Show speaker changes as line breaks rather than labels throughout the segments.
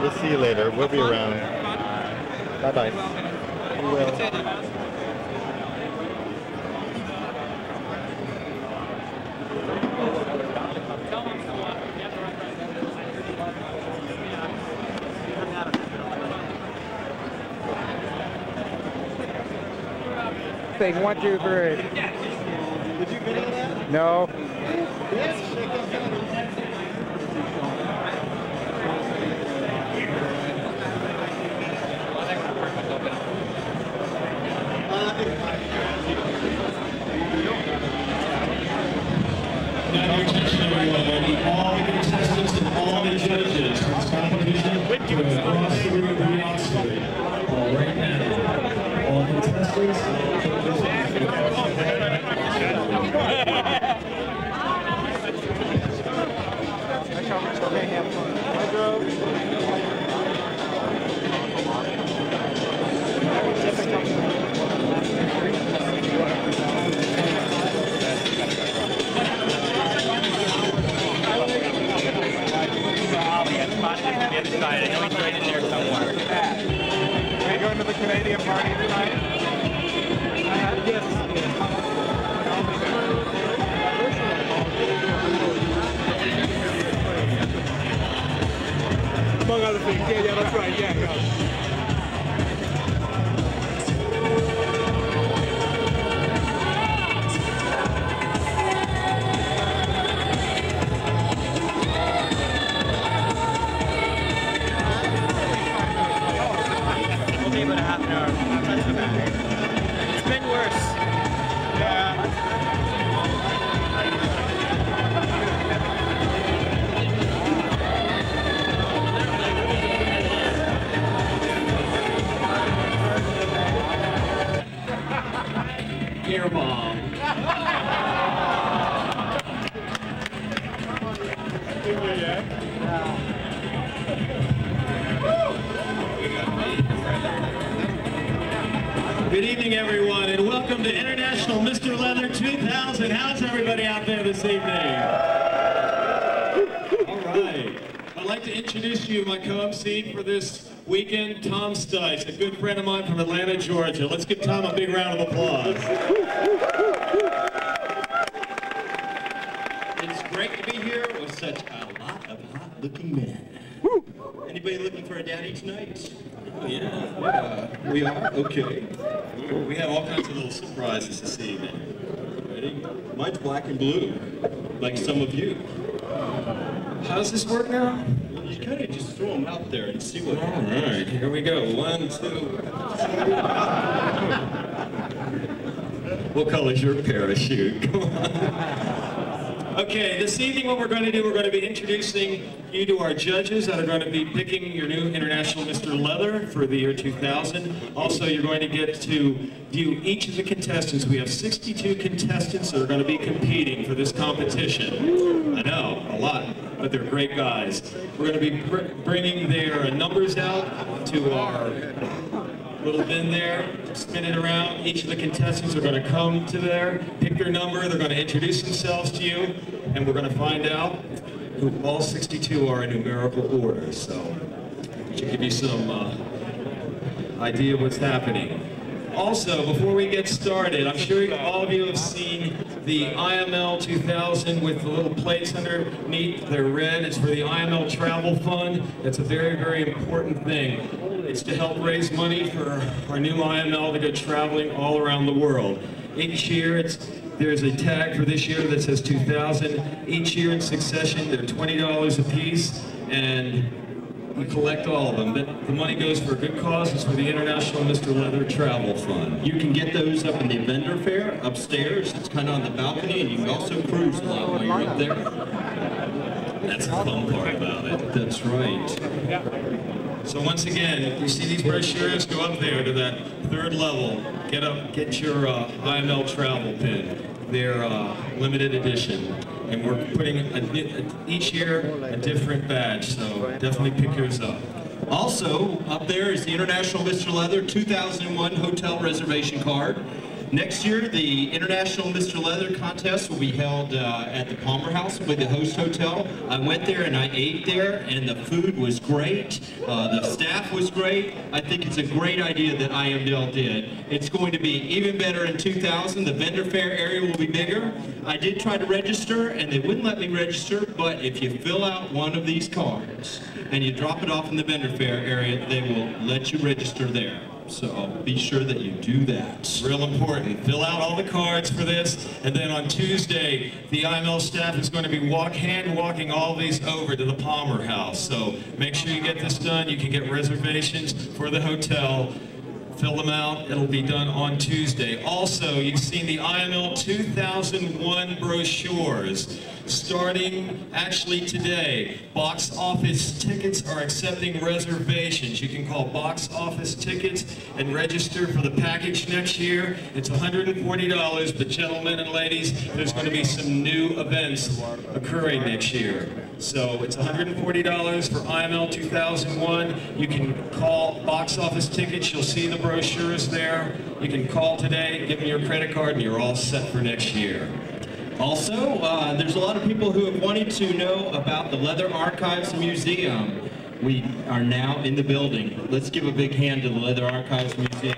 We'll see you later. We'll be around. Bye-bye. We will.
Thing 1, 2, 3.
Did you video that?
No.
Yes.
Now your attention, everyone. All the contestants and all the judges. This competition to cross the room to the outside. All right now. All contestants and all judges.
I know he's right in there somewhere.
Are you going to the Canadian party tonight? Yes. Among other things. Yeah, that's right. Yeah.
About a half an hour. It's been worse. Yeah.
Here, Mom. Good evening, everyone, and welcome to International Mr. Leather 2000. How's everybody out there this evening? All right. I'd like to introduce you my co-MC for this weekend, Tom Stice, a good friend of mine from Atlanta, Georgia. Let's give Tom a big round of applause.
It's great to be here with such a lot of hot-looking men. Anybody looking for a daddy tonight? Oh, yeah. We are? Okay. We have all kinds of little surprises this evening. Ready? Mine's black and blue, like some of you.
How does this work now?
You kind of just throw them out there and see what happens.
All right, here we go. 1, 2. What color's your parachute? Come on. Okay, this evening what we're going to do, we're going to be introducing you to our judges that are going to be picking your new International Mr. Leather for the year 2000. Also, you're going to get to view each of the contestants. We have 62 contestants that are going to be competing for this competition. I know, a lot, but they're great guys. We're going to be bringing their numbers out to our little bin there, spin it around. Each of the contestants are going to come to there, pick their number, they're going to introduce themselves to you, and we're going to find out who all 62 are in numerical order. So, to give you some idea of what's happening. Also, before we get started, I'm sure all of you have seen the IML2000 with the little plates underneath. They're red. It's for the IML Travel Fund. It's a very, very important thing. It's to help raise money for our new IML to go traveling all around the world. Each year, there's a tag for this year that says 2000. Each year in succession, they're $20 a piece, and we collect all of them. The money goes for a good cause. It's for the International Mr. Leather Travel Fund.
You can get those up in the vendor fair upstairs. It's kind of on the balcony, and you can also cruise a lot while you're up there.
That's the fun part about it.
That's right.
So once again, you see these brochures, go up there to that third level. Get your IML travel pin. They're limited edition. And we're putting each year a different badge, so definitely pick yours up.
Also, up there is the International Mr. Leather 2001 hotel reservation card. Next year, the International Mr. Leather contest will be held at the Palmer House with the host hotel. I went there and I ate there, and the food was great. The staff was great. I think it's a great idea that IML did. It's going to be even better in 2000. The vendor fair area will be bigger. I did try to register, and they wouldn't let me register, but if you fill out one of these cards and you drop it off in the vendor fair area, they will let you register there. So be sure that you do that.
Real important. Fill out all the cards for this, and then on Tuesday, the IML staff is going to be hand walking all these over to the Palmer House. So make sure you get this done. You can get reservations for the hotel. Fill them out. It'll be done on Tuesday. Also, you've seen the IML 2001 brochures. Starting actually today, box office tickets are accepting reservations. You can call box office tickets and register for the package next year. It's $140, but gentlemen and ladies, there's going to be some new events occurring next year. So it's $140 for IML 2001. You can call box office tickets. You'll see the brochures there. You can call today, give me your credit card, and you're all set for next year.
Also, there's a lot of people who have wanted to know about the Leather Archives Museum. We are now in the building. Let's give a big hand to the Leather Archives Museum.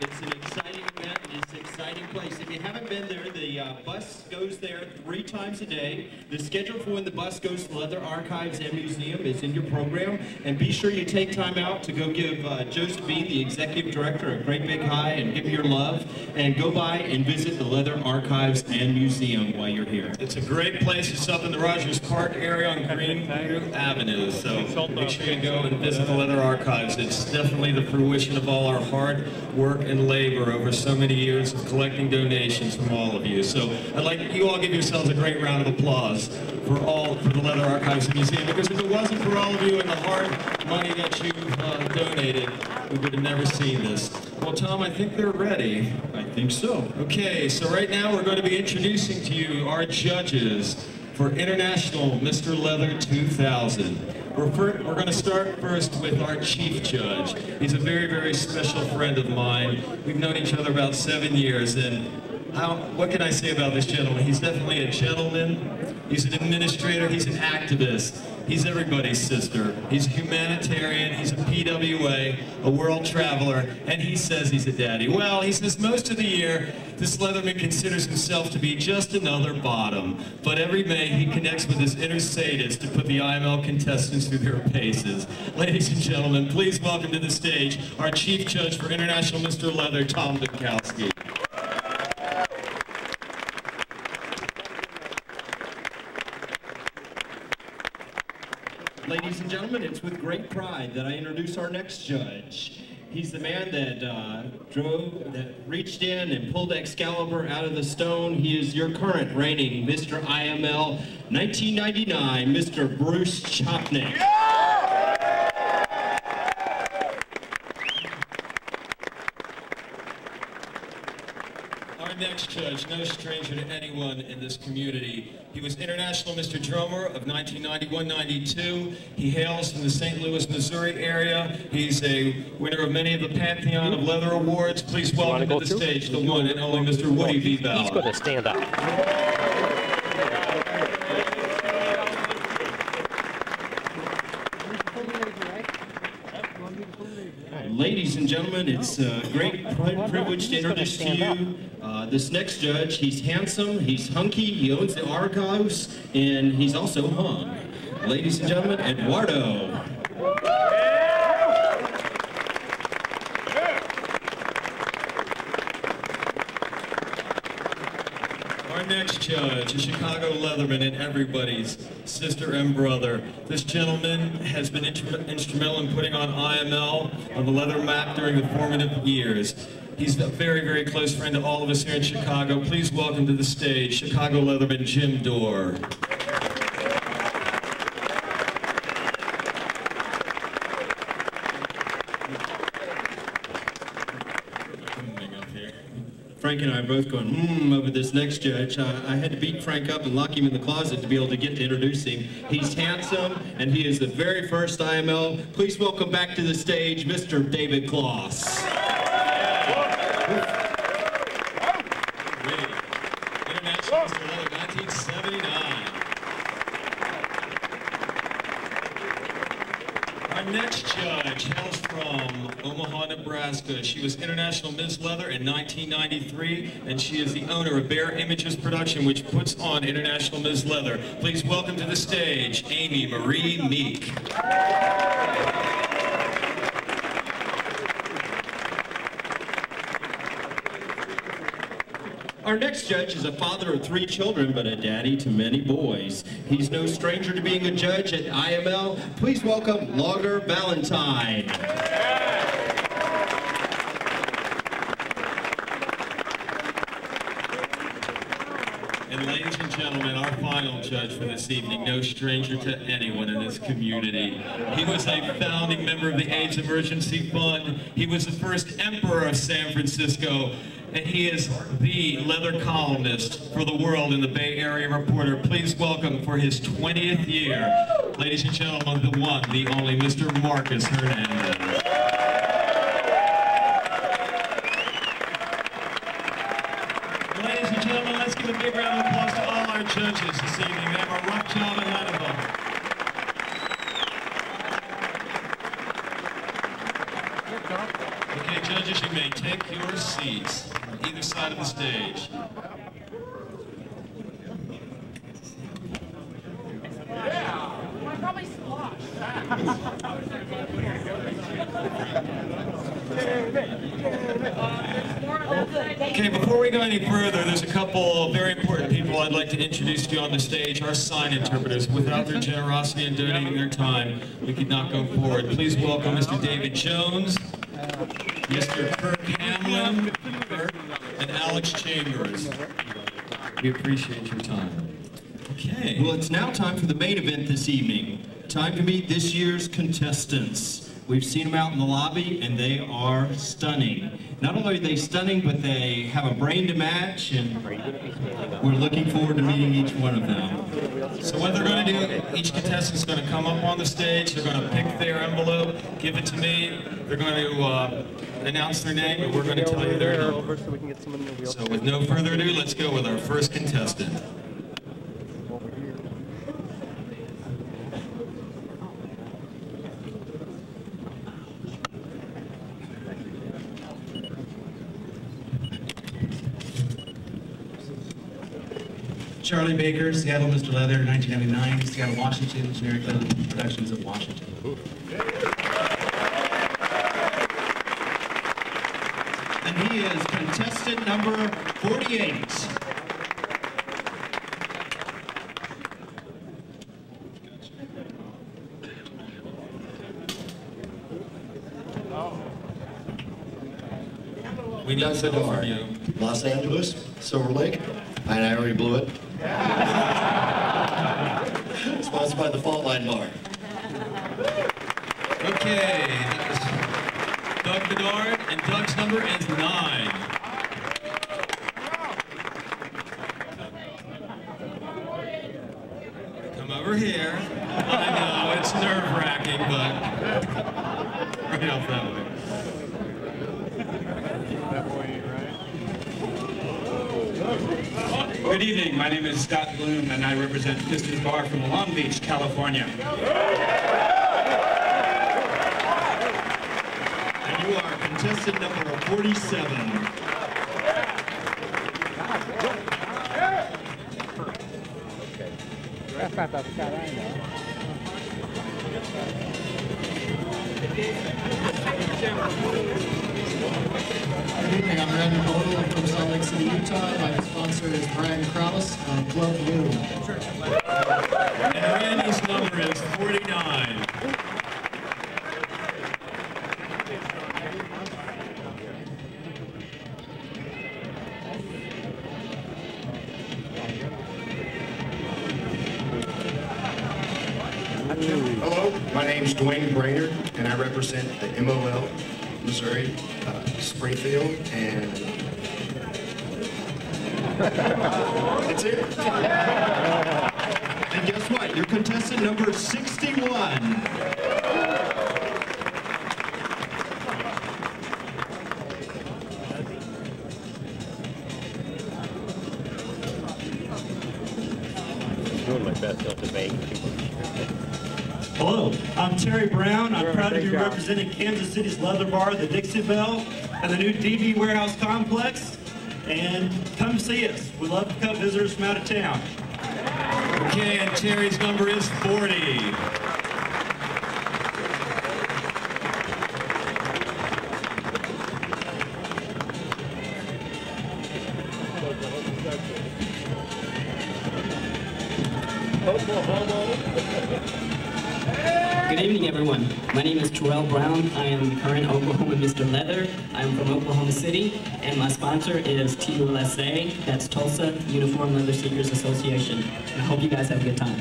It's an exciting event. It's an exciting place. If you haven't been there, the bus goes there 3 times a day. The schedule for when the bus goes to the Leather Archives and Museum is in your program. And be sure you take time out to go give Josephine, the executive director, a great big hi and give her your love. And go by and visit the Leather Archives and Museum while you're here.
It's a great place. It's up in the Rogers Park area on Greenview Avenue. So make sure you go and visit the Leather Archives. It's definitely the fruition of all our hard work and labor over so many years of collecting donations from all of you. So I'd like you all give yourselves a great round of applause for the Leather Archives Museum, because if it wasn't for all of you and the hard money that you've donated, we would have never seen this. Well, Tom, I think they're ready.
I think so.
Okay, so right now we're going to be introducing to you our judges for International Mr. Leather 2000. We're going to start first with our chief judge. He's a very, very special friend of mine. We've known each other about 7 years, and what can I say about this gentleman? He's definitely a gentleman. He's an administrator. He's an activist. He's everybody's sister. He's a humanitarian. He's a PWA, a world traveler, and he says he's a daddy. Well, he says most of the year, this Leatherman considers himself to be just another bottom. But every May, he connects with his inner sadist to put the IML contestants through their paces. Ladies and gentlemen, please welcome to the stage our Chief Judge for International Mr. Leather, Tom Bukowski.
Ladies and gentlemen, it's with great pride that I introduce our next judge. He's the man that reached in and pulled Excalibur out of the stone. He is your current reigning Mr. IML 1999, Mr. Bruce Chopnick.
Our next judge, no stranger to anyone in this community. He was International Mr. Drummer of 1991-92. He hails from the St. Louis, Missouri area. He's a winner of many of the Pantheon of Leather Awards. Please welcome to the stage the one and only Mr. Woody V. Bell.
He's going to stand up.
Ladies and gentlemen, it's a great privilege to introduce to you this next judge. He's handsome, he's hunky, he owns the archives, and he's also hung. Ladies and gentlemen, Eduardo.
Our next judge, a Chicago Leatherman and everybody's sister and brother. This gentleman has been instrumental in putting on IML on the leather map during the formative years. He's a very, very close friend to all of us here in Chicago. Please welcome to the stage Chicago Leatherman Jim Dorr.
Frank and I are both going, over this next judge. I had to beat Frank up and lock him in the closet to be able to get to introduce him. He's handsome, and he is the very first IML. Please welcome back to the stage, Mr. David Kloss. International Mr. Leather, 1979. Our next judge hails from Omaha, Nebraska. She was International Ms. Leather in 1993, and she is the owner of Bear Images Production, which puts on International Ms. Leather. Please welcome to the stage, Amy Marie Meek. Our next judge is a father of 3 children, but a daddy to many boys. He's no stranger to being a judge at IML. Please welcome Logger Valentine. And ladies and gentlemen, our final judge for this evening, no stranger to anyone in this community. He was a founding member of the AIDS Emergency Fund. He was the first emperor of San Francisco. And he is the leather columnist for the world in the Bay Area Reporter. Please welcome for his 20th year, ladies and gentlemen, the one, the only, Mr. Marcus Hernandez. Ladies and gentlemen, let's give a big round of applause to all our judges this evening. They have a rough job ahead of them. Okay, judges, you may take your seats on either side of the stage. Okay, before we go any further, there's a couple very important people I'd like to introduce to you on the stage, our sign interpreters. Without their generosity and donating their time, we could not go forward. Please welcome Mr. David Jones, Mr. Kirk Hamlin, and Alex Chambers. We appreciate your time. Okay. Well, it's now time for the main event this evening. Time to meet this year's contestants. We've seen them out in the lobby, and they are stunning. Not only are they stunning, but they have a brain to match, and we're looking forward to meeting each one of them. So what they're going to do, each contestant's going to come up on the stage, they're going to pick their envelope, give it to me, they're going to announce their name, and we're going to tell you their number. So with no further ado, let's go with our first contestant.
Charlie Baker, Seattle Mr. Leather, 1999, Seattle, Washington, generic leather productions of Washington.
And he is contestant number 48. We need to know from you.
Los Angeles, Silver Lake, and I already blew it. Sponsored by the Fault Line Bar.
Okay, Doug Bedard, and Doug's number is 9. Come over here. I know, it's nerve-wracking, but right off that way.
Good evening, my name is Scott Bloom and I represent Pistons Bar from Long Beach, California.
And you are contestant number 47.
Good evening, I'm Randy Bodel from Salt Lake City, Utah. My sponsor is Brian Krause of Club Blue.
And Randy's number is 49.
Hello, my name's Dwayne Brainerd, and I represent the MOL, Missouri, Springfield, and
That's it. And guess what? You're contestant number 61.
Doing my best not to bang people.
Hello, I'm Terry Brown. I'm proud to be representing Kansas City's Leather Bar, the Dixie Belle, and the new DV Warehouse Complex. And come see us. We'd love to come visitors from out of town.
Okay, and Terry's number is 40.
Good evening, everyone. My name is Terrell Brown. I am the current Oklahoma Mr. Leather. I'm from Oklahoma City, and my sponsor is TULSA. That's Tulsa Uniform Leather Seekers Association. And I hope you guys have a good time.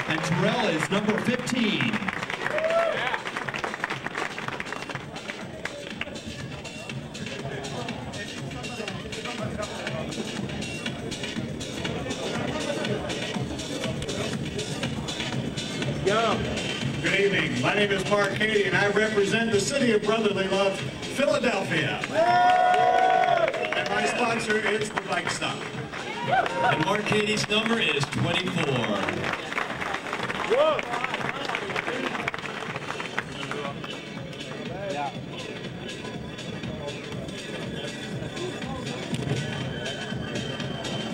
And Terrell is number 15.
Good evening. My name is Mark Cady, and I represent the city of brotherly love, Philadelphia. And my sponsor is the Bike Stop.
And Mark Cady's number is 24.
Whoa.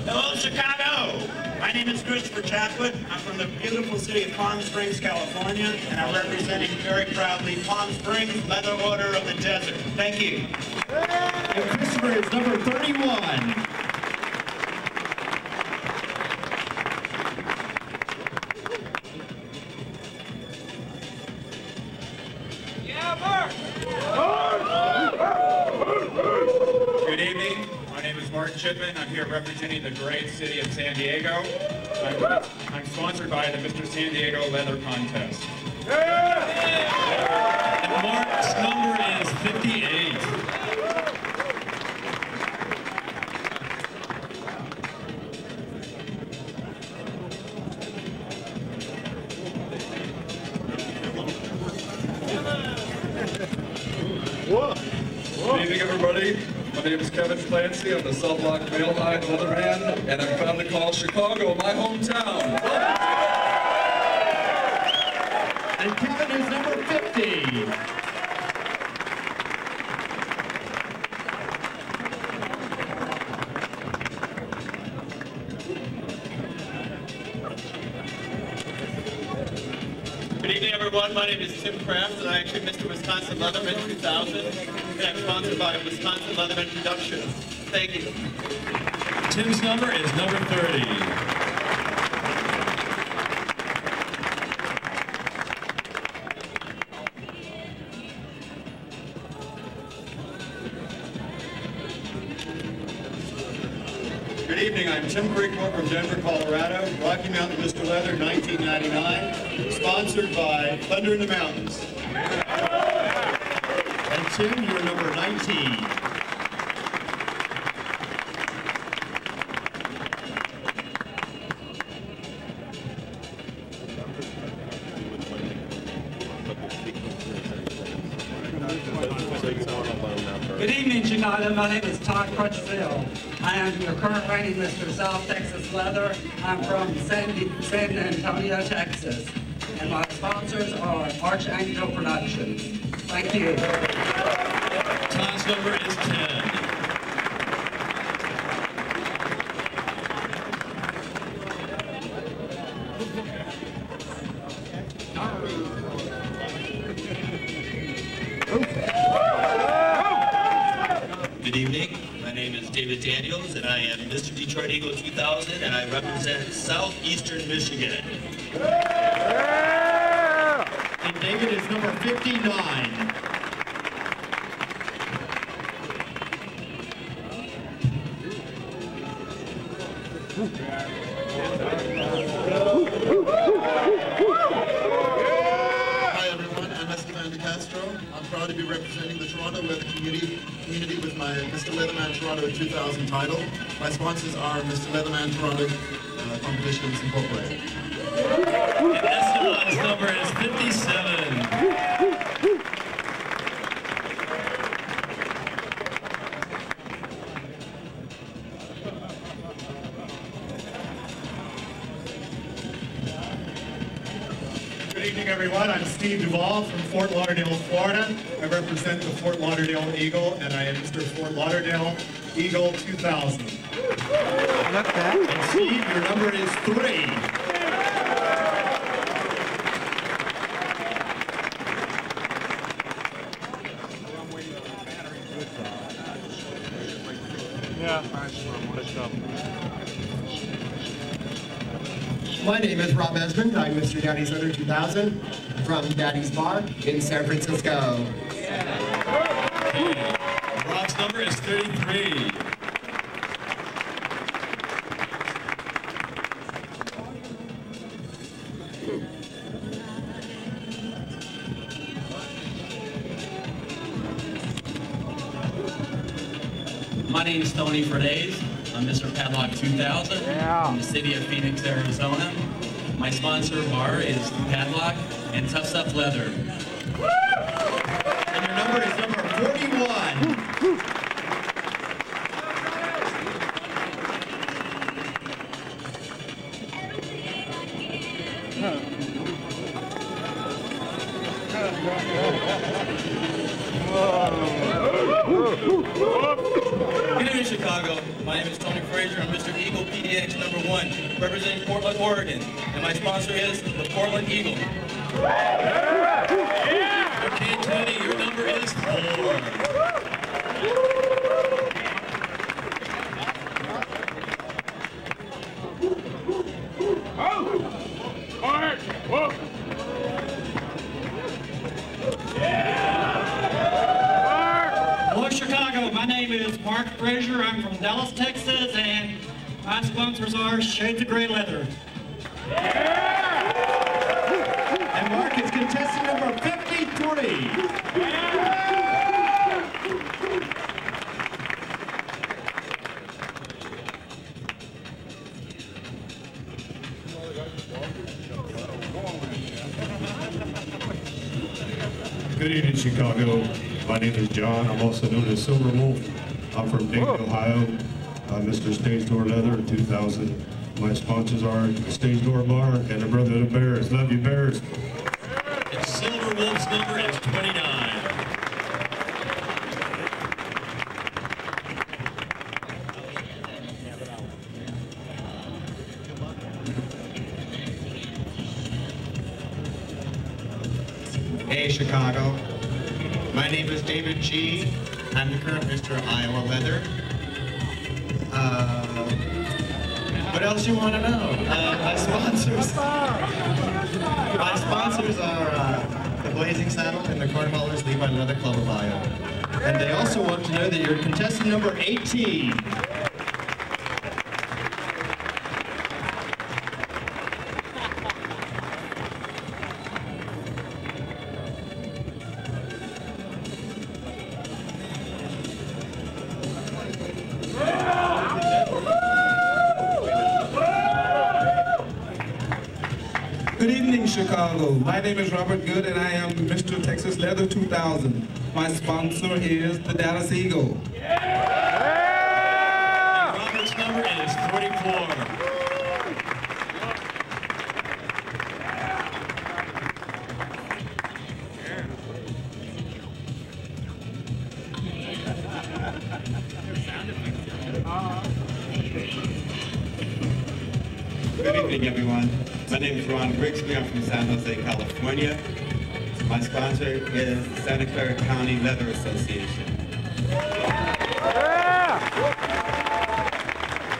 Hello, Chicago. My name is Christopher Chapwood. I'm from the beautiful city of Palm Springs, California, and I'm representing very proudly Palm Springs Leather Order of the Desert. Thank you.
And Christopher is number 31.
Good evening. My name is Martin Chipman. I'm here representing the great city of San Diego. I'm sponsored by the Mr. San Diego Leather Contest.
And Mark's number is 58.
Good evening, everybody. My name is Kevin Clancy. I'm the South Block Male Hide Leatherman, and I'm proud to call Chicago my hometown.
And Kevin is number 50.
Good evening, everyone. My name is Tim Kraft, and I actually Mr. Wisconsin Leatherman 2000, and I'm sponsored by Wisconsin Leatherman Productions. Thank you.
Tim's number is number 30.
Good evening. I'm Tim Creekmore from Denver, Colorado. Rocky Mountain Mr. Leather, 1999. Sponsored by Thunder in the Mountains. And Tim, you're number 19.
Good evening, Chicago. My name is Todd Crutchfield. I am your current reigning Mr. South Texas Leather. I'm from San Antonio, Texas. And my sponsors are Archangel Productions. Thank you.
Todd's number is 10.
Good evening. My name is David Daniels, and I am Mr. Detroit Eagle 2000, and I represent Southeastern Michigan.
And David is number 59.
Hi everyone, I'm Esteban De Castro. I'm proud to be representing the Toronto Leather
the community with my Mr. Leatherman Toronto 2000 title. My sponsors are Mr. Leatherman Toronto Competitions Incorporated.
And Esteban's number is 57.
Good evening, everyone. I'm Steve Duvall from Fort Lauderdale, Florida. I represent the Fort Lauderdale Eagle, and I am Mr. Fort Lauderdale Eagle 2000.
And Steve, your number is 3.
My name is Rob Esmond. I'm Mr. Daddy's Leather 2000 from Daddy's Bar in San Francisco.
Rob's number is 33.
My name is Tony Fernandez. I'm Mr. Padlock 2000 from the city of Phoenix, Arizona. My sponsor bar is Padlock and Tough Stuff Leather.
And your number is number 41.
Good evening, Chicago. My name is Tony Frazier. I'm Mr. Eagle PDX number 1, representing Portland, Oregon. And my sponsor is the Portland Eagle.
Okay, Tony, your number is 4.
Hello, Chicago. My name is Mark Frazier. I'm from Dallas, Texas, and my sponsors are Shades of Grey Leather.
And Mark is contestant number 53.
Good evening, Chicago. My name is John. I'm also known as Silver Wolf. I'm from Dayton, Ohio. I'm Mr. Stage Door Leather 2000. My sponsors are Stage Door Bar and the Brother of the Bears. Love you, Bears.
And Silver Wolf's number is 29.
Hey, Chicago. My name is David G. I'm the current Mr. Iowa Leather. What else you want to know? My sponsors are the Blazing Saddle and the Cornwallers Levi Leather Club of Iowa.
And they also want to know that you're contestant number 18.
Good evening, Chicago. My name is Robert Good, and I am Mr. Texas Leather 2000. My sponsor is the Dallas Eagle.
And Robert's number is 44.
Good evening, everyone. My name is Ron Grigsby. I'm from San Jose, California. My sponsor is the Santa Clara County Leather Association.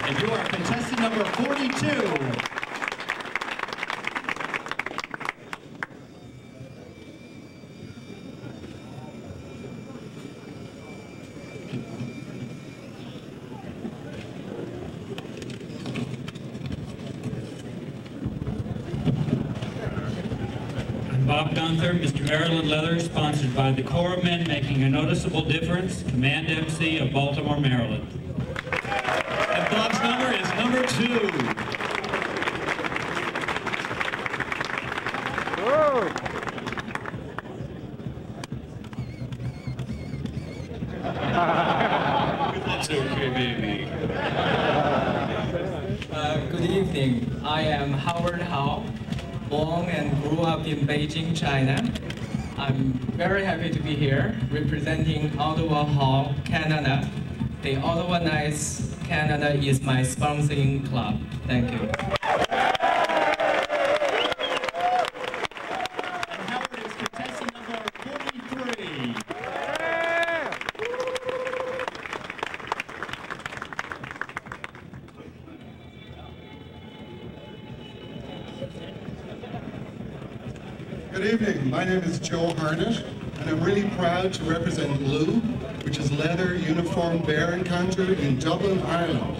And you are contestant number 42.
Bob Gunther, Mr. Maryland Leather, sponsored by the Corps of Men Making a Noticeable Difference, Command MC of Baltimore, Maryland.
And Bob's number is number 2. That's okay, baby.
Good evening. I am Howard Hao, born and grew up in Beijing, China. I'm very happy to be here representing Ottawa Hall, Canada. The Ottawa Knights Canada is my sponsoring club. Thank you.
Good evening, my name is Joe Harnett, and I'm really proud to represent Blue, which is leather uniform bear encounter in Dublin, Ireland.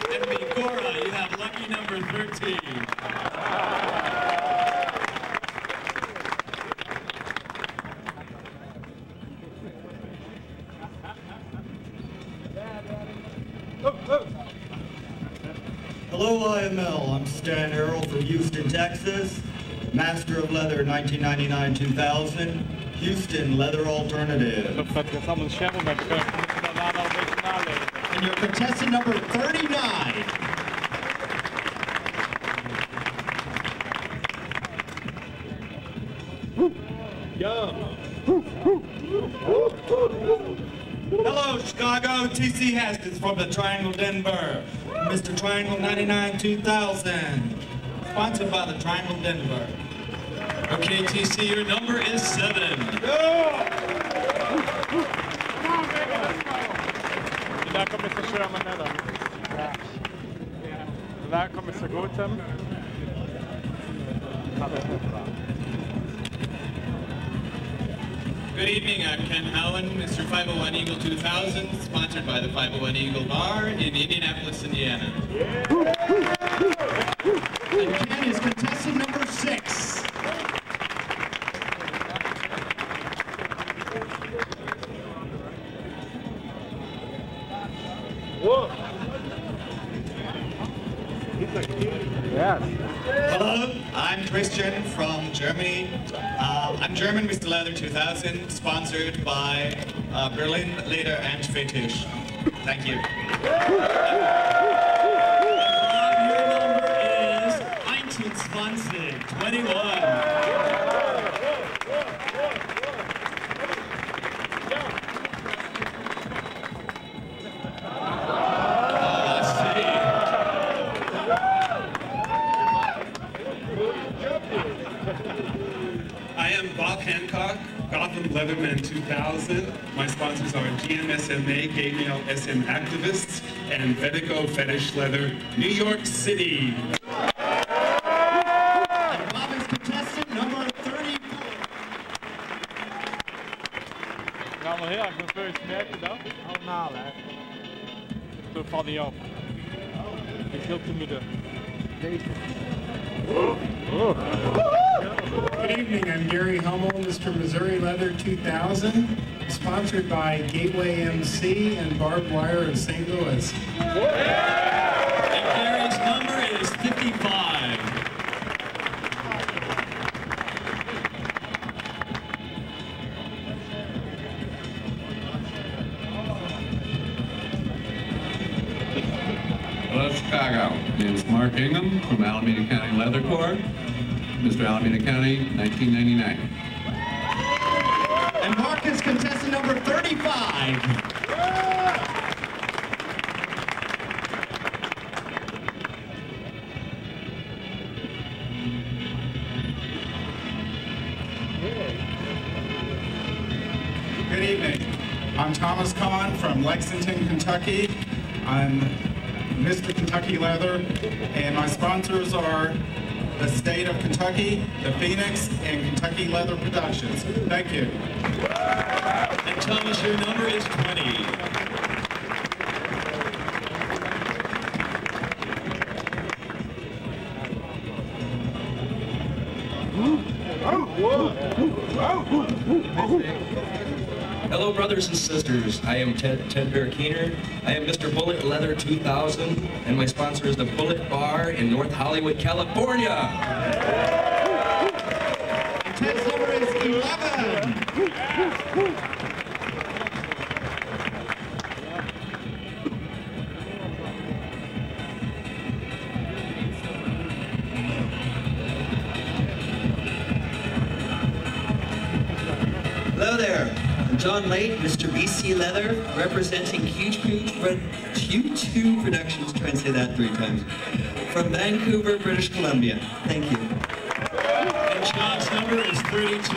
And Bigora, you have lucky number 13.
Hello IML, I'm Stan Errol from Houston, Texas, Master of Leather 1999-2000, Houston Leather Alternative.
And your contestant number 39.
Hello, Chicago. T.C. Haskins from the Triangle Denver. Mr. Triangle 99-2000. Sponsored by the Triangle Denver.
Okay, TC, your number is 7.
Där kommer så köra man där. Det där kommer så gå till.
Good evening, I'm Ken Allen, Mr. 501 Eagle 2000, sponsored by the 501 Eagle Bar in Indianapolis, Indiana.
And Ken is contestant number 6.
Whoa!
Yes. Hello, I'm Christian from Germany. I'm German Mr. Leather 2000, sponsored by Berlin Leder and Fetisch. Thank you.
Your number is 21, 21.
I am Bob Hancock, Gotham Leatherman 2000. My sponsors are GMSMA, Gay Male SM Activists, and Vedico Fetish Leather, New York City.
And Bob is contestant number 34.
Gaan we heel erg nerveus merken dan? Allemaal hè. Zo valt niet op. Het is heel timide. Deze.
Good evening, I'm Gary Hummel, Mr. Missouri Leather 2000, sponsored by Gateway MC and Barbed Wire of St. Louis.
And Gary's number is 55.
Hello, Chicago. My name is Mark Ingham from Alameda County Leather Corps. Mr. Alameda County, 1999.
And Mark is contestant number 35.
Good evening. I'm Thomas Kahn from Lexington, Kentucky. I'm Mr. Kentucky Leather, and my sponsors are the state of Kentucky, the Phoenix, and Kentucky Leather Productions. Thank you.
And Thomas, your number is 20.
Hello, brothers and sisters. I am Ted Bear Keener. I am Mr. Bullet Leather 2000, and my sponsor is the Bullet Bar in North Hollywood, California.
And Ted's number is 11.
Hello there. I'm John Late, Mr. BC Leather, representing Q2 Productions, try and say that 3 times, from Vancouver, British Columbia. Thank you.
And John's number is 32.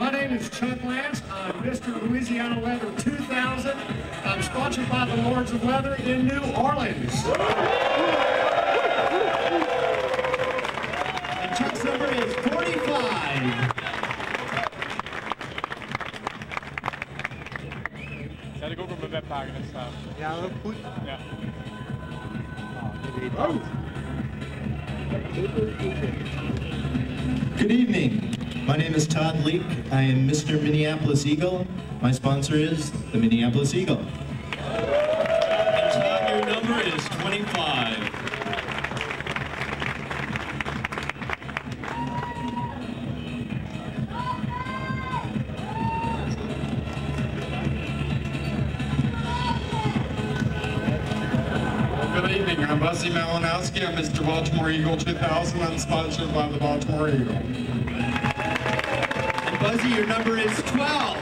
My name is Chuck Lance. I'm Mr. Louisiana Leather 2000. I'm sponsored by the Lords of Leather in New Orleans.
And Chuck's number is 45.
Zet ik ook op mijn webpagina staan. Ja, ook goed. Ja.
Good evening. My name is Todd Leak. I am Mr. Minneapolis Eagle. My sponsor is the Minneapolis Eagle.
And Todd, your number is 25.
Good evening, I'm Buzzy Malinowski. I'm Mr. Baltimore Eagle 2000. I'm sponsored by the Baltimore Eagle.
And Buzzy, your number is 12.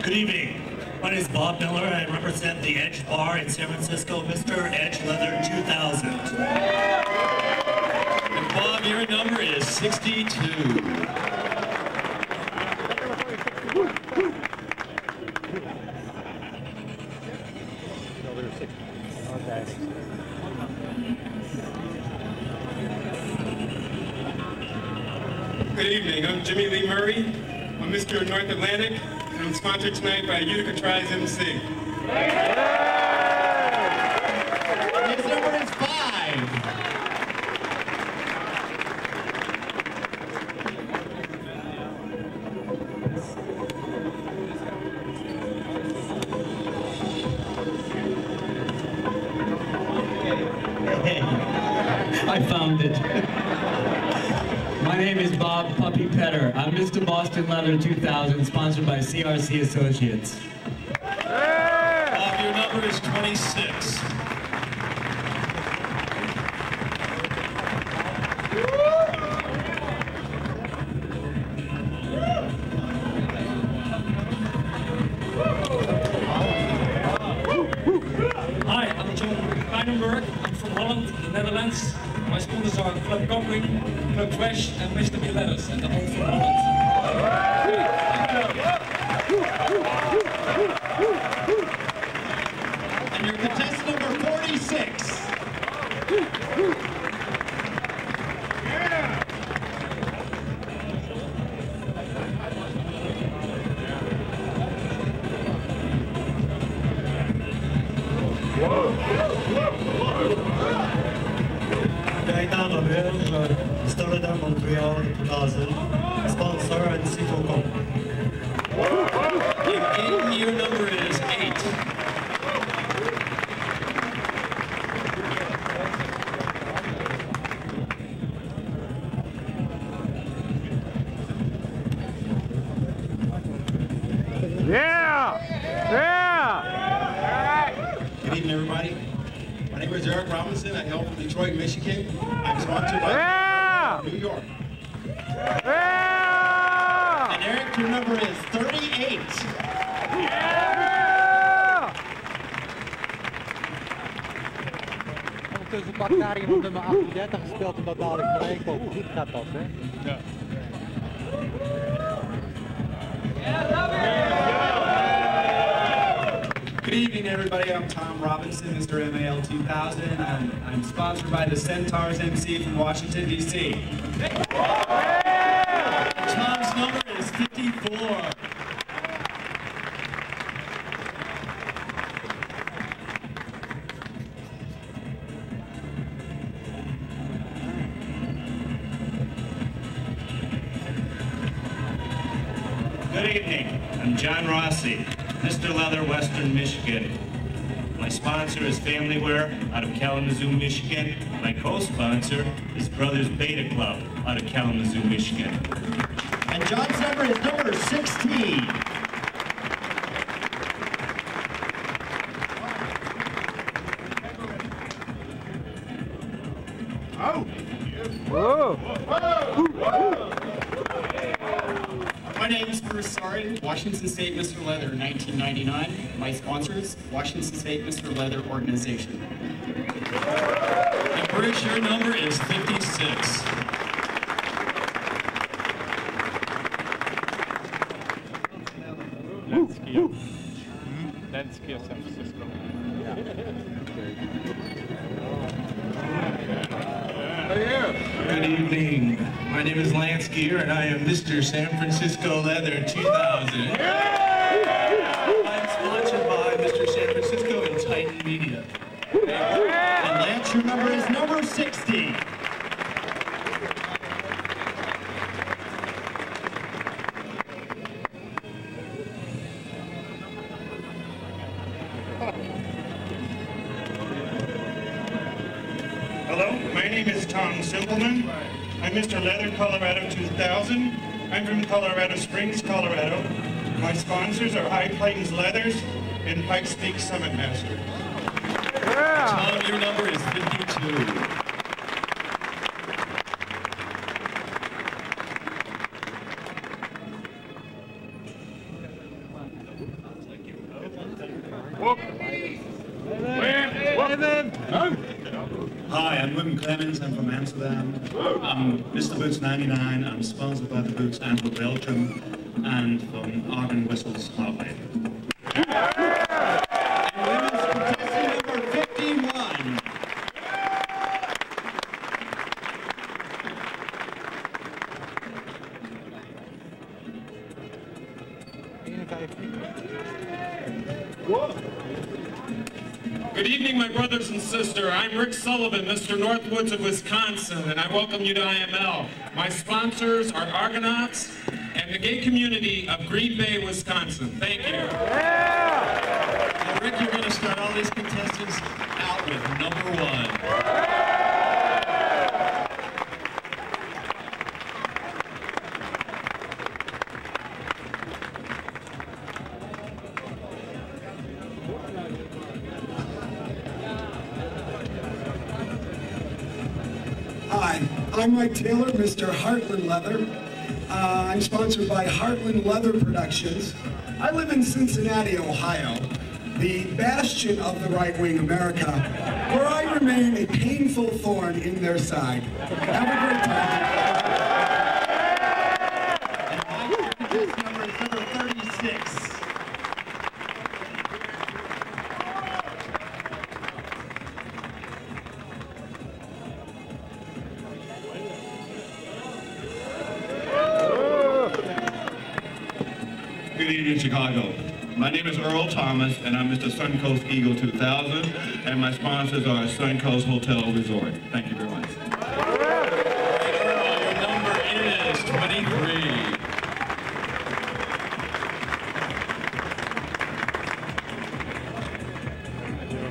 Good evening. My name is Bob Miller. I represent the Edge Bar in San Francisco, Mr. Edge Leather 2000.
And Bob, your number is 62.
Good evening, I'm Jimmy Lee Murray. I'm Mr. North Atlantic, and I'm sponsored tonight by Utica Tries MC.
His number is 5.
I found it. My name is Bob Puppy Petter. I'm Mr. Boston Leather 2000, sponsored by CRC Associates.
Bob, your number is 26.
Hi, I'm John Kleinenberg. I'm from Holland, the Netherlands. My sponsors are Club Coupling, Club Trash, and Mr. B Letters, and they're all from Holland.
And your contestant number 46.
Gaetano Berge, Florida, Montreal 2000, sponsor and Cifo Company.
And your number is 8.
Yeah! Yeah!
Good evening, everybody. My name is Eric Robinson. I hail from Detroit, Michigan. I'm sponsored by New York.
And Eric, your number is 38.
Ondertussen pakt daar iemand nummer 38 gespeeld omdat dadelijk van één kop goed gaat passen. Ja.
Good evening, everybody. I'm Tom Robinson, Mr. IML2000. I'm sponsored by the Centaurs MC from Washington, D.C.
Tom's number is 54.
Good evening. I'm John Rossi, Mr. Leather, Western Michigan. My sponsor is Family Wear out of Kalamazoo, Michigan. My co-sponsor is Brothers Beta Club out of Kalamazoo, Michigan.
And John's number is number 16.
My name is Bruce Sorin, Washington State Mr. Leather, 1999. My sponsors, Washington State Mr. Leather Organization.
And Bruce, your number is 56.
Lenski of San Francisco.
Good evening. My name is Lance Gear, and I am Mr. San Francisco Leather 2000. I'm sponsored by Mr. San Francisco and Titan Media.
And Lance, your number is number 60.
Hello, my name is Tom Simpleman. I'm Mr. Leather, Colorado 2000. I'm from Colorado Springs, Colorado. My sponsors are High Plains Leathers and Pikes Peak Summit Master.
Tom, your number is 52.
Hi, I'm Wim Clemens. I'm from Amsterdam. I'm Mr. Boots 99. I'm sponsored by the Boots Antwerp, Belgium, and from Argon Whistles, Norway.
And women's contestant number 51.
Good evening, my brothers and sisters. I'm Rick Sullivan, Mr. Northwoods of Wisconsin, and I welcome you to IML. My sponsors are Argonauts and the gay community of Green Bay, Wisconsin. Thank you.
Now, Rick, you're going to start all these contestants out with number 1.
Hi, I'm Mike Taylor, Mr. Heartland Leather. I'm sponsored by Heartland Leather Productions. I live in Cincinnati, Ohio, the bastion of the right-wing America, where I remain a painful thorn in their side. Have a great time.
And my number is number 36.
Good evening, Chicago. My name is Earl Thomas, and I'm Mr. Suncoast Eagle 2000, and my sponsors are Suncoast Hotel Resort. Thank you very much.
Earl, your number is 23.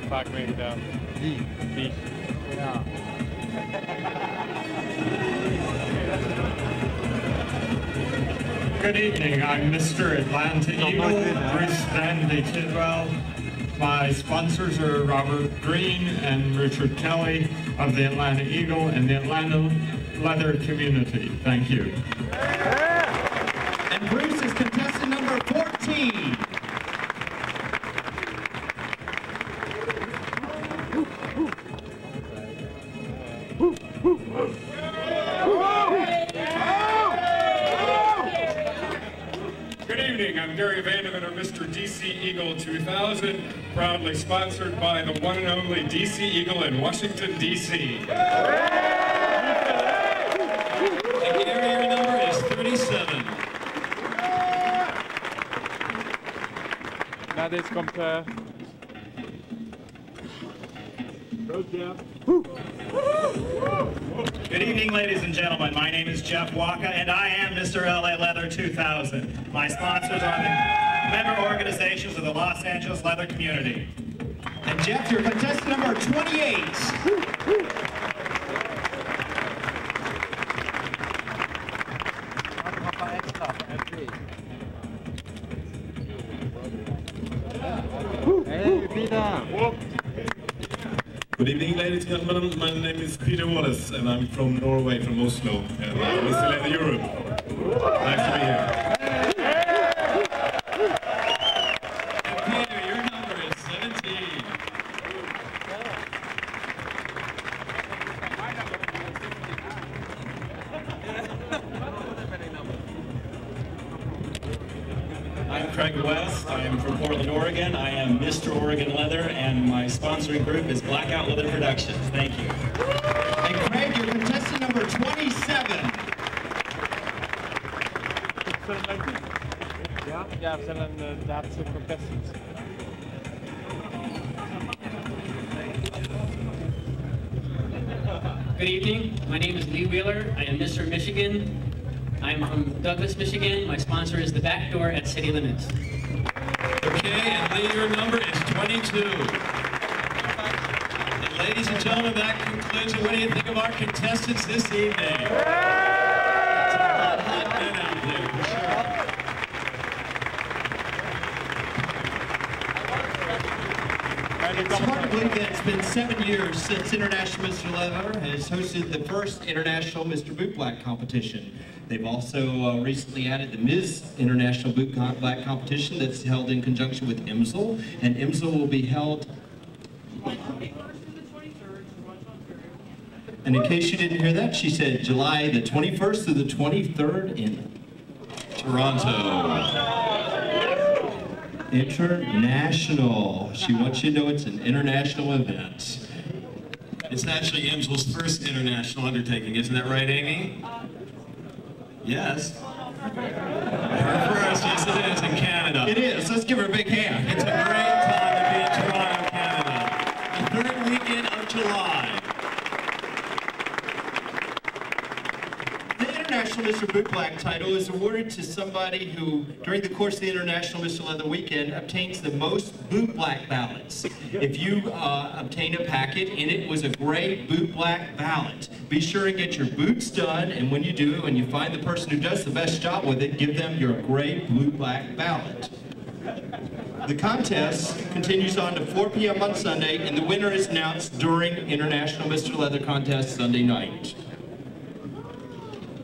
Vaak meegedaan. Die. Ja.
Good evening. I'm Mr. Atlanta Eagle, Bruce Stanley Tidwell. My sponsors are Robert Green and Richard Kelly of the Atlanta Eagle and the Atlanta Leather community. Thank you.
And Bruce is contestant number 14.
Good evening, I'm Gary Vanderman of Mr. Mr. DC Eagle 2000, proudly sponsored by the one and only DC Eagle in Washington, D.C.
And Gary, your number is 37.
Na, deze komt...
Good evening, ladies and gentlemen. My name is Jeff Waka, and I am Mr. LA Leather 2000. My sponsors are the member organizations of the Los Angeles leather community.
And Jeff, your contestant number 28.
Hey, Peter.
Good evening, ladies and gentlemen. My name is Peter Wallace, and I'm from Norway, from Oslo, and Mr. Leather Europe. Nice to be here.
And Peter, your number is 17.
I'm Craig West. I am from Portland, Oregon. I am Mr. Oregon Leather, and my sponsoring group is Blackout Leather Productions. Thank you.
And Craig, your contestant number 27.
Ja, we zijn inderdaad contestants.
Good evening. My name is Lee Wheeler. I am Mr. Michigan. I am from Douglas, Michigan. My sponsor is The Back Door at City Limits.
Okay, and Lee, your number is 22. And ladies and gentlemen, that concludes it. What do you think of our contestants this evening? It's a hot, hot men out there, for sure. It's hard to believe that it's been 7 years since International Mr. Leather has hosted the first International Mr. Bootblack competition. They've also recently added the Ms. International Bootblack competition that's held in conjunction with IMSL, and IMSL will be held. And in case you didn't hear that, she said July the 21st through the 23rd in Toronto. International. She wants you to know it's an international event. It's actually IMSL's first international undertaking, isn't that right, Amy? Yes. Her first, yes it is, in Canada. It is. Let's give her a big hand. It's a great time to be in Toronto, Canada. The third weekend of July. The International Mr. Bootblack title is awarded to somebody who, during the course of the International Mr. Leather Weekend, obtains the most bootblack ballots. If you obtain a packet and it was a gray bootblack ballot, be sure and get your boots done, and when you do, and you find the person who does the best job with it, give them your gray bootblack ballot. The contest continues on to 4 p.m. on Sunday, and the winner is announced during International Mr. Leather Contest Sunday night.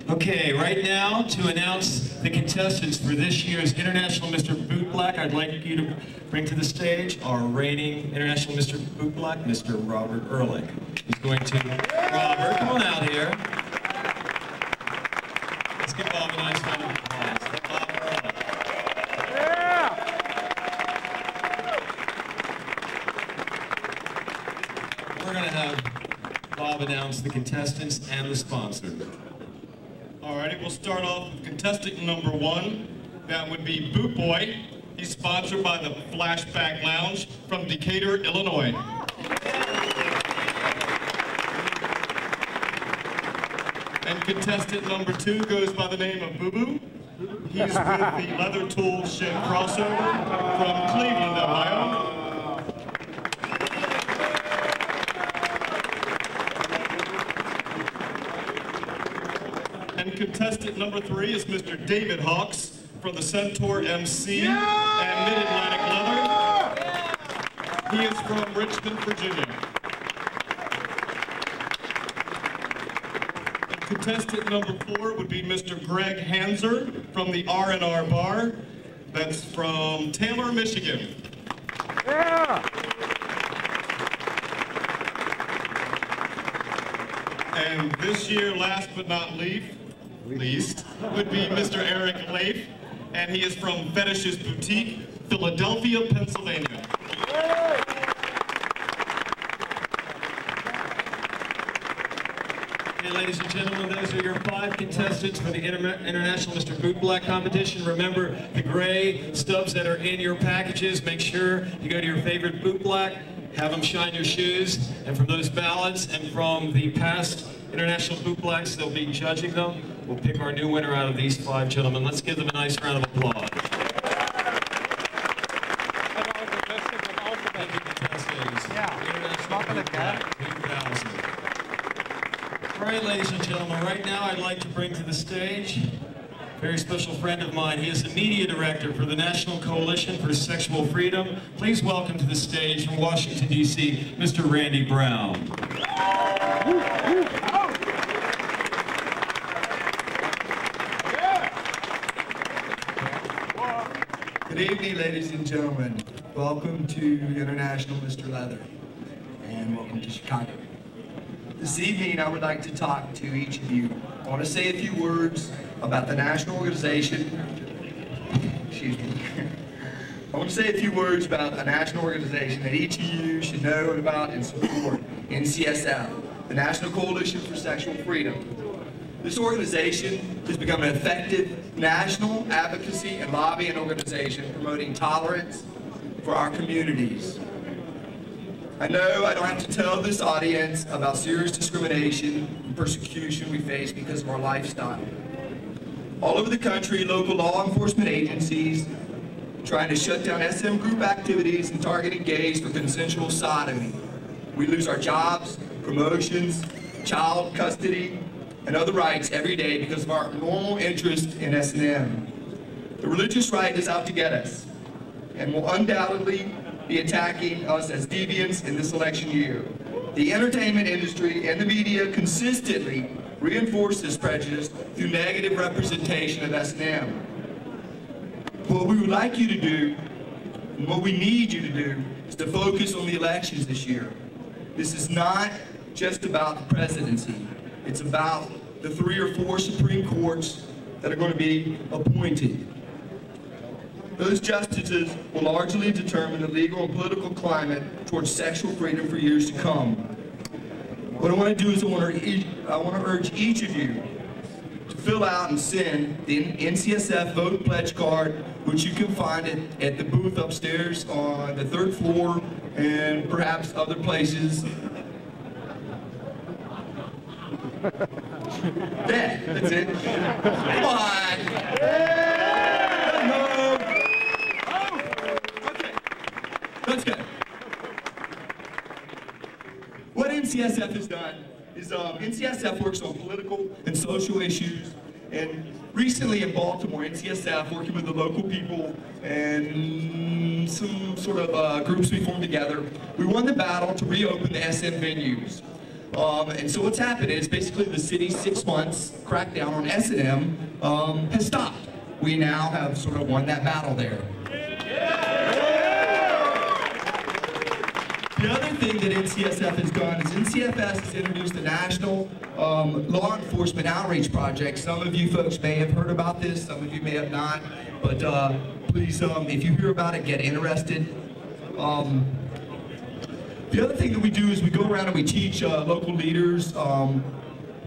Okay, right now, to announce the contestants for this year's International Mr. Bootblack, I'd like you to bring to the stage our reigning International Mr. Bootblack, Mr. Robert Ehrlich. He's going to, Robert, come on out here. Let's give Bob a nice round of applause. Bob Ehrlich. We're going to have Bob announce the contestants and the sponsor.
Alrighty, we'll start off with contestant number 1. That would be Boot Boy. He's sponsored by the Flashback Lounge from Decatur, Illinois. And contestant number 2 goes by the name of Boo Boo. He's with the Leather Tool Shed Crossover from Cleveland, Ohio. And contestant number 3 is Mr. David Hawks from the Centaur MC and Mid-Atlantic Leather. He is from Richmond, Virginia. And contestant number 4 would be Mr. Greg Hanser from the R&R Bar. That's from Taylor, Michigan. And this year, last but not least, would be Mr. Eric Leif, and he is from Fetishes Boutique
Philadelphia, Pennsylvania. Okay, ladies and gentlemen, those are your 5 contestants for the International Mr. Bootblack competition. Remember, the gray stubs that are in your packages, make sure you go to your favorite bootblack, have them shine your shoes, and from those ballots and from the past International Bootblacks, they'll be judging them. We'll pick our new winner out of these 5 gentlemen. Let's give them a nice round of applause. Thank you, contestants. International Bootblack 2000. All right, ladies and gentlemen, right now I'd like to bring to the stage a very special friend of mine. He is the media director for the National Coalition for Sexual Freedom. Please welcome to the stage from Washington, D.C., Mr. Randy Brown.
Good evening, ladies and gentlemen. Welcome to International Mr. Leather, and welcome to Chicago. This evening, I would like to talk to each of you. I want to say a few words about the national organization. Excuse me. I want to say a few words about a national organization that each of you should know about and support, NCSF, the National Coalition for Sexual Freedom. This organization has become an effective national advocacy and lobbying organization promoting tolerance for our communities. I know I don't have to tell this audience about serious discrimination and persecution we face because of our lifestyle. All over the country, local law enforcement agencies trying to shut down SM group activities and targeting gays for consensual sodomy. We lose our jobs, promotions, child custody, and other rights every day because of our normal interest in S&M. The religious right is out to get us and will undoubtedly be attacking us as deviants in this election year. The entertainment industry and the media consistently reinforce this prejudice through negative representation of S&M. What we would like you to do, and what we need you to do, is to focus on the elections this year. This is not just about the presidency. It's about the 3 or 4 Supreme Courts that are going to be appointed. Those justices will largely determine the legal and political climate towards sexual freedom for years to come. What I want to do is I want to urge each of you to fill out and send the NCSF Vote Pledge card, which you can find at the booth upstairs on the 3rd floor and perhaps other places. There, that's it. Come on. No. Okay. Let's go. What NCSF has done is NCSF works on political and social issues, and recently in Baltimore, NCSF, working with the local people and some sort of groups we formed together, we won the battle to reopen the SM venues. And so what's happened is basically the city's 6 months crackdown on S&M has stopped. We now have sort of won that battle there. The other thing that NCSF has done is NCSF has introduced a national law enforcement outreach project. Some of you folks may have heard about this, some of you may have not, but please, if you hear about it, get interested. The other thing that we do is we go around and we teach local leaders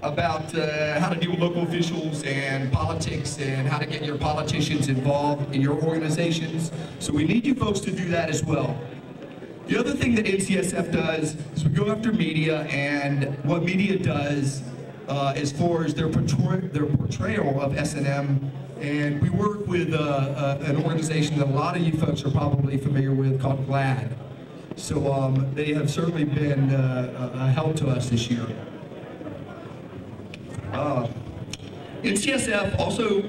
about how to deal with local officials and politics and how to get your politicians involved in your organizations. So we need you folks to do that as well. The other thing that NCSF does is we go after media, and what media does as far as their portrayal of S&M, and we work with an organization that a lot of you folks are probably familiar with called GLAAD. So they have certainly been a help to us this year. NCSF also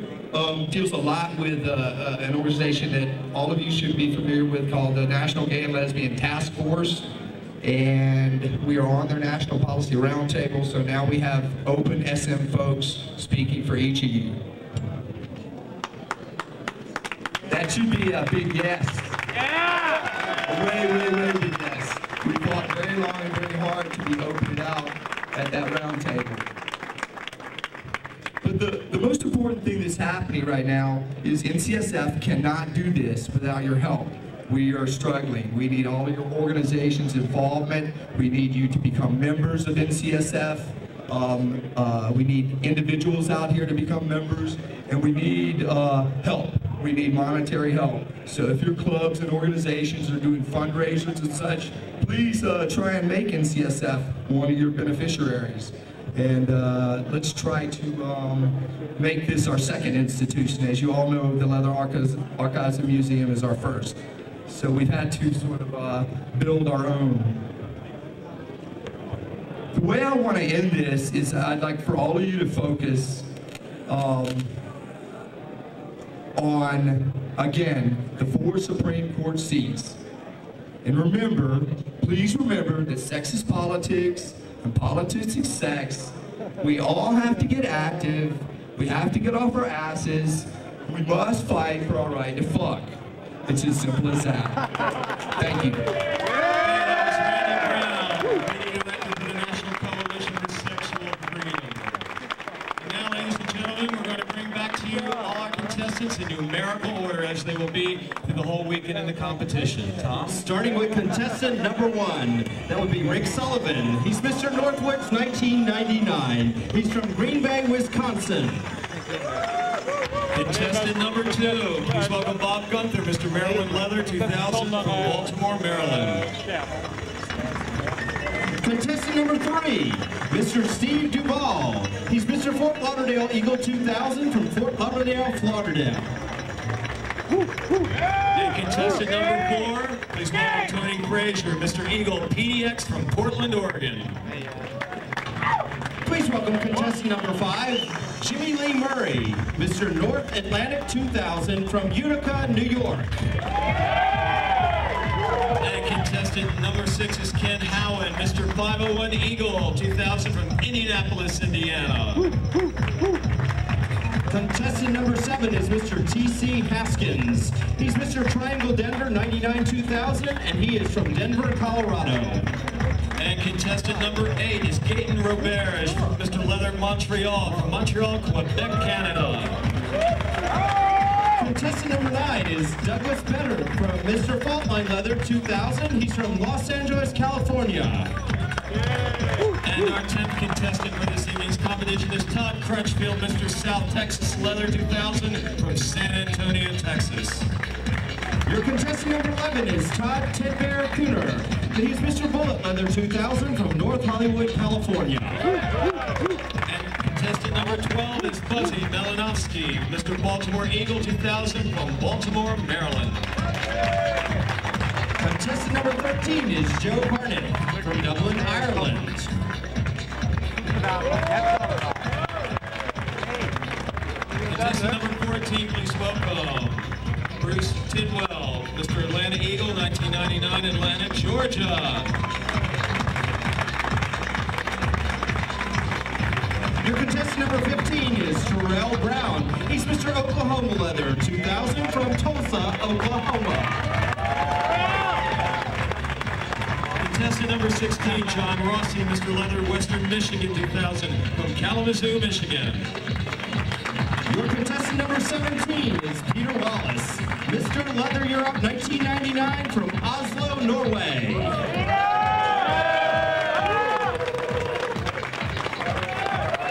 deals a lot with an organization that all of you should be familiar with called the National Gay and Lesbian Task Force. And we are on their National Policy Roundtable, so now we have open SM folks speaking for each of you. That should be a big yes. Yeah! Way big yes. We fought very long and very hard to be opened out at that roundtable. But But the most important thing that's happening right now is NCSF cannot do this without your help. We are struggling. We need all of your organization's involvement. We need you to become members of NCSF. We need individuals out here to become members, and we need help. We need monetary help. So if your clubs and organizations are doing fundraisers and such, please try and make NCSF one of your beneficiaries. And let's try to make this our second institution. As you all know, the Leather Archives and Museum is our first. So we've had to sort of build our own. The way I want to end this is I'd like for all of you to focus on, again, the 4 Supreme Court seats. And remember, please remember that sex is politics, and politics is sex. We all have to get active. We have to get off our asses. We must fight for our right to fuck. It's as simple as that. Thank you.
Now, ladies and gentlemen, we're going to bring back to you all our contestants in numerical order as they will be through the whole weekend in the competition. Tom?
Starting with contestant number 1, that would be Rick Sullivan. He's Mr. Northwoods 1999. He's from Green Bay, Wisconsin.
Contestant number 2, please welcome Bob Gunther, Mr. Maryland Leather 2000 from Baltimore, Maryland.
Contestant number 3, Mr. Steve Duvall. He's Mr. Fort Lauderdale Eagle 2000 from Fort Lauderdale, Florida.
Contestant number 4, please welcome Tony Frazier, Mr. Eagle PDX from Portland, Oregon.
Please welcome contestant number 5, Jimmy Lee Murray, Mr. North Atlantic 2000 from Utica, New York.
And contestant number 6 is Ken Howen, Mr. 501 Eagle 2000 from Indianapolis, Indiana.
Contestant number 7 is Mr. T.C. Haskins. He's Mr. Triangle Denver 99 2000, and he is from Denver, Colorado.
And contestant number 8 is Gaten Roberge from Mr. Leather Montreal, from Montreal, Quebec, Canada.
Contestant number 9 is Douglas Benner from Mr. Faultline Leather 2000. He's from Los Angeles, California.
And our 10th contestant for this evening's competition is Todd Crutchfield, Mr. South Texas Leather 2000 from San Antonio, Texas.
Your contestant number 11 is Todd Tedbear Cooner. He's Mr. Bullet Leather 2000 from North Hollywood, California.
And contestant number 12 is Fuzzy Malinovsky, Mr. Baltimore Eagle 2000 from Baltimore, Maryland.
Contestant number 13 is Joe Barnett from Dublin, Ireland.
Contestant number 14, please welcome Bruce Tidwell, Mr. Atlanta Eagle, 1999, Atlanta, Georgia.
Your contestant number 15 is Terrell Brown. He's Mr. Oklahoma Leather 2000 from Tulsa, Oklahoma.
Contestant number 16, John Rossi, Mr. Leather, Western Michigan 2000 from Kalamazoo, Michigan.
Your contestant number 17 is Peter Wallace, Mr. Leather Europe 1999 from Oslo, Norway.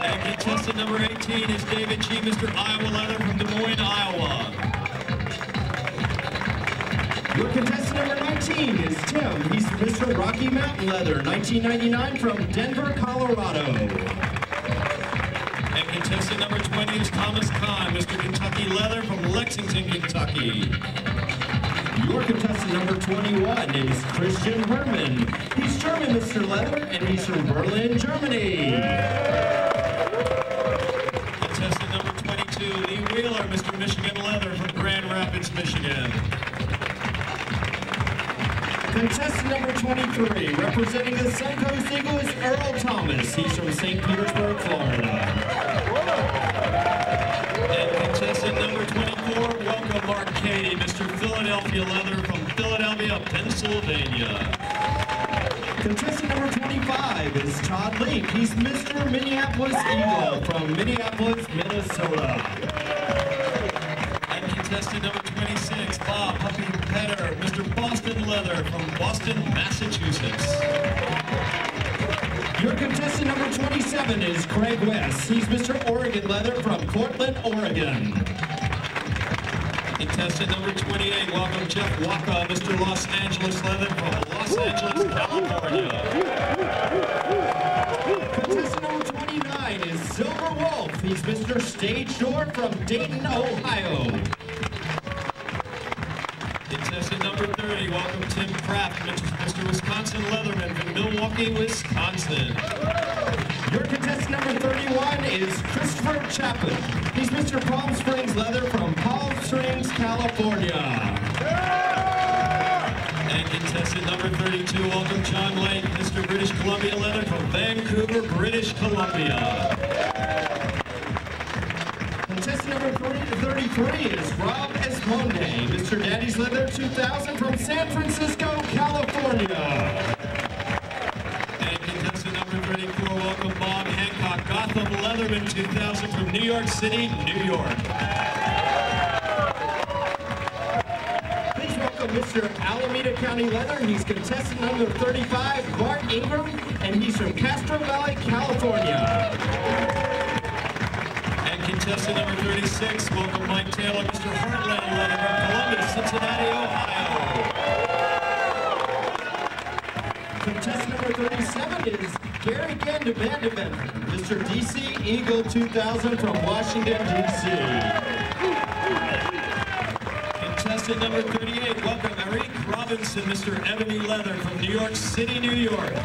And contestant number 18 is David G., Mr. Iowa Leather from Des Moines, Iowa.
Your contestant number 19 is Tim. He's Mr. Rocky Mountain Leather 1999 from Denver, Colorado.
And contestant number 20 is Thomas Kahn, Mr. Kentucky Leather from Lexington, Kentucky.
Your contestant number 21 is Christian Herman. He's German, Mr. Leather, and he's from Berlin, Germany.
Contestant number 22, Lee Wheeler, Mr. Michigan Leather from Grand Rapids, Michigan.
Contestant number 23, representing the Suncoast Eagle, is Earl Thomas. He's from St. Petersburg, Florida.
And contestant number 24, welcome welcome Mark Cady, Mr. Philadelphia Leather from Philadelphia, Pennsylvania.
Contestant number 25 is Todd Leak. He's Mr. Minneapolis Eagle from Minneapolis, Minnesota.
And contestant number 26, Bob Puppy Petter, Mr. Boston Leather from Boston, Massachusetts.
Your contestant number 27 is Craig West. He's Mr. Oregon Leather from Portland, Oregon.
Contestant number 28, welcome Jeff Waka, Mr. Los Angeles Leather from Los Angeles, California.
Contestant number 29 is Silver Wolf. He's Mr. Stage Door from Dayton, Ohio.
Contestant number 30, welcome Tim Kraft, Mr. Wisconsin Leatherman from Milwaukee, Wisconsin.
Your contestant number 31 is Christopher Chapman. He's Mr. Palm Springs Leather from Palm Springs, California.
And contestant number 32, welcome John Lake, Mr. British Columbia Leather from Vancouver, British Columbia.
Contestant number 33 is Rob Esmonde, Mr. Daddy's Leather 2000 from San Francisco, California.
And contestant number 34, welcome Bob Hancock, Gotham Leatherman 2000 from New York City, New York.
Please welcome Mr. Alameda County Leather. He's contestant number 35, Bart Ingram, and he's from Castro Valley, California.
Contestant number 36, welcome Mike Taylor, Mr. Heartland Leather from Columbus, Cincinnati, Ohio.
Contestant number 37 is Gary Gandavandavan, Mr. DC Eagle 2000 from Washington, D.C.
Contestant number 38, welcome Eric Robinson, Mr. Ebony Leather from New York City, New York.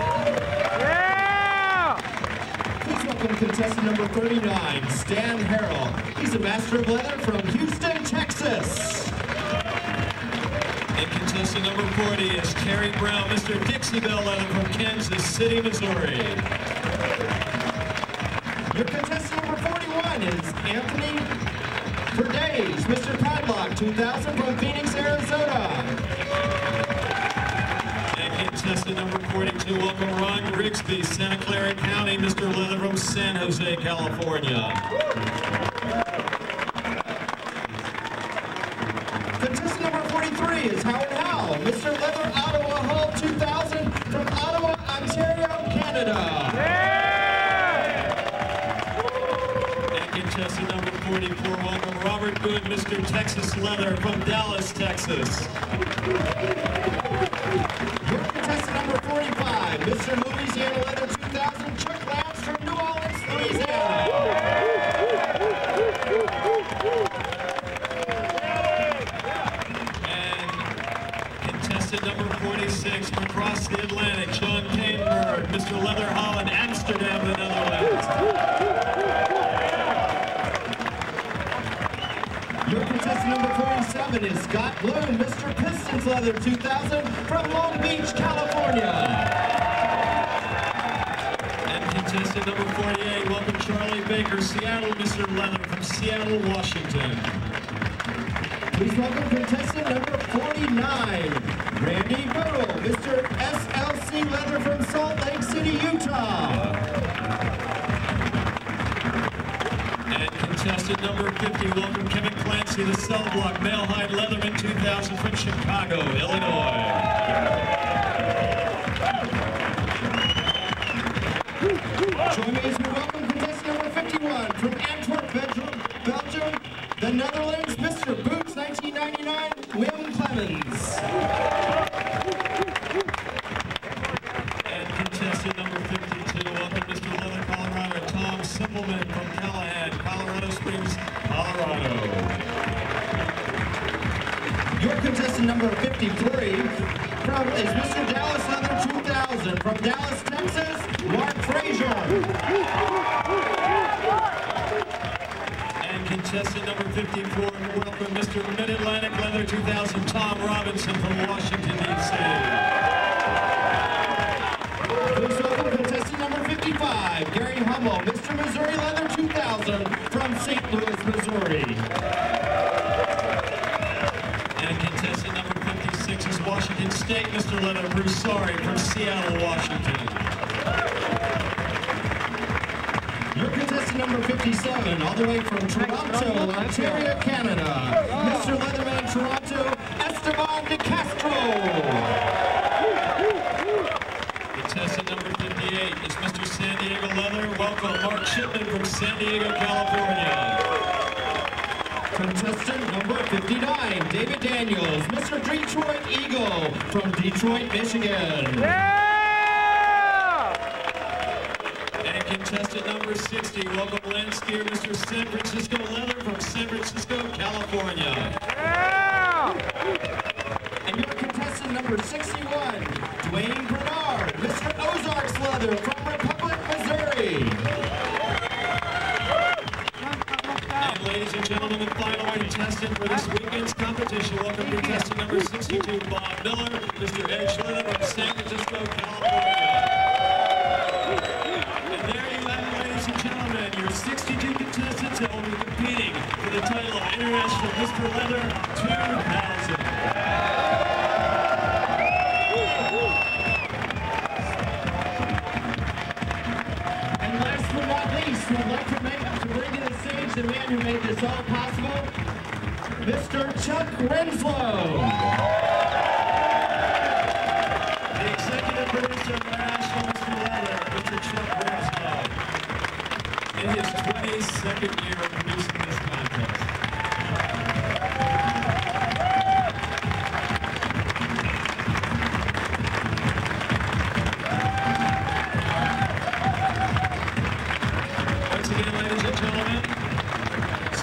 Please welcome contestant number 39, Stan Harrell. He's a Master of Leather from Houston, Texas.
And contestant number 40 is Terry Brown, Mr. Dixie Bell Leather from Kansas City, Missouri.
Your contestant number 41 is Anthony Verdays, Mr. Padlock 2000 from Phoenix, Arizona.
Contestant number 42, welcome Ron Grigsby, Santa Clara County, Mr. Leather from San Jose, California.
Contestant number 43 is Howard Howell, Mr. Leather Ottawa Hall 2000 from Ottawa, Ontario, Canada.
And contestant number 44, welcome Robert Good, Mr. Texas Leather from Dallas, Texas.
Contestant number 45, Mr. Louisiana Leather 2000, Chuck Lance from New Orleans, Louisiana.
And contestant number 46, from across the Atlantic, Sean Kainberg, Mr. Leather Holland, Amsterdam, the Netherlands.
Your contestant number 47 is Scott Bloom, Mr. Pistons Leather 2000 from Long Beach, California.
And contestant number 48, welcome Charlie Baker, Seattle, Mr. Leather from Seattle, Washington.
Please welcome contestant number 49, Randy Burrow, Mr. SLC Leather from Salt Lake City, Utah.
And contestant number 50, welcome Kevin Clancy, the Cell Block Male Hide Leatherman 2000 from Chicago, Illinois.
Join me as we welcome contestant number 51 from Antwerp, Belgium, the Netherlands, Mr. Boots 1999, Wim Clemens.
And contestant number 52, welcome Mr. Leather, Colorado, Tom Simpleman from Callahan, Colorado Springs, Colorado.
Your contestant number 53 is Mr. Dallas Leather 2000 from Dallas, Texas, Mark Frazier.
And contestant number 54, welcome Mr. Mid-Atlantic Leather 2000, Tom Robinson from Washington, D.C.
Please welcome contestant number 55, Gary Hummel, Mr. Missouri Leather 2000 from St. Louis, Missouri.
Washington State, Mr. Leather Broussard from Seattle, Washington.
Your contestant number 57, all the way from Toronto, Ontario, Canada, Mr. Leatherman Toronto, Esteban de Castro.
Contestant number 58 is Mr. San Diego Leather. Welcome, Mark Shipman from San Diego, California.
Contestant number 59, David Daniels, Mr. Detroit Eagle from Detroit, Michigan.
And contestant number 60, welcome land skier Mr. San Francisco Leather from San Francisco, California.
And your contestant number 61, Dwayne Bernard, Mr. Ozarks Leather from Republic, Missouri.
And ladies and gentlemen, the final contestant for this weekend's competition, welcome contestant number 62, Bob Miller, Mr. Edge Leather from San Francisco, California. And there you have it, ladies and gentlemen, your 62 contestants that will be competing for the title of International Mr. Leather 2000.
We'd like to bring to the stage the man who made this all possible, Mr. Chuck Renslow.
The executive producer of International Mr. Leather, Mr. Chuck Renslow, in his 22nd year of producing this contest.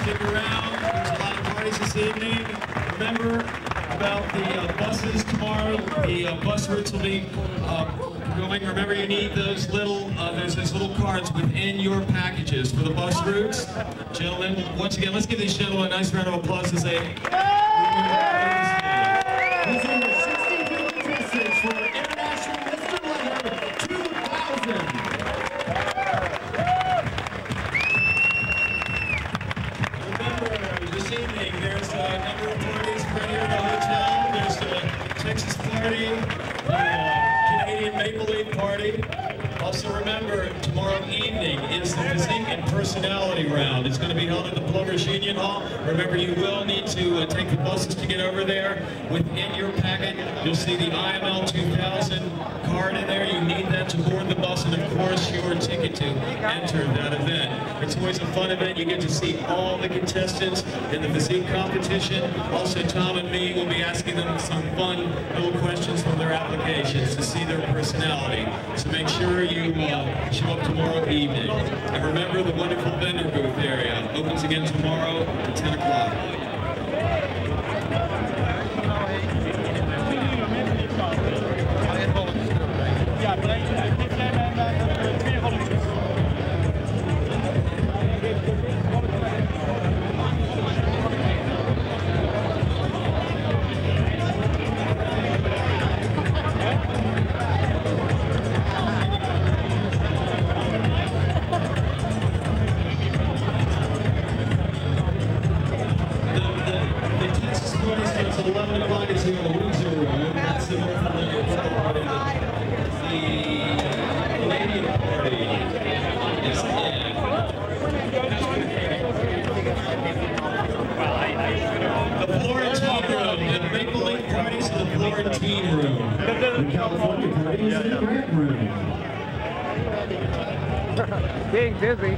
Stick around. There's a lot of parties this evening. Remember about the buses tomorrow. The bus routes will be going. Remember, you need those little, there's those little cards within your packages for the bus routes. Gentlemen, once again, let's give these gentlemen a nice round of applause as they...
These are your 62 contestants for International Mr. Leather 2000.
This evening, there's a number of parties right here in the hotel. There's the Texas party, the Canadian Maple Leaf party. Also remember, tomorrow evening is the Physique and Personality round. It's going to be held at the Plumbers Union Hall. Remember, you will need to take the buses to get over there. Within your packet, you'll see the IML2000 card in there. You need that to board the bus, and of course, your ticket to enter that event. It's always a fun event. You get to see all the contestants in the physique competition. Also, Tom and me will be asking them some fun little questions from their applications to see their personality. So make sure you show up tomorrow evening. And remember, the wonderful vendor booth area opens again tomorrow at 10 o'clock. At 11 o'clock is here in the Windsor Room. That's the North Atlantic party. The Canadian party is in. The Florentine Room. The Maple Leaf parties in the Florentine Room. The California party is in the Grant Room.
Being busy.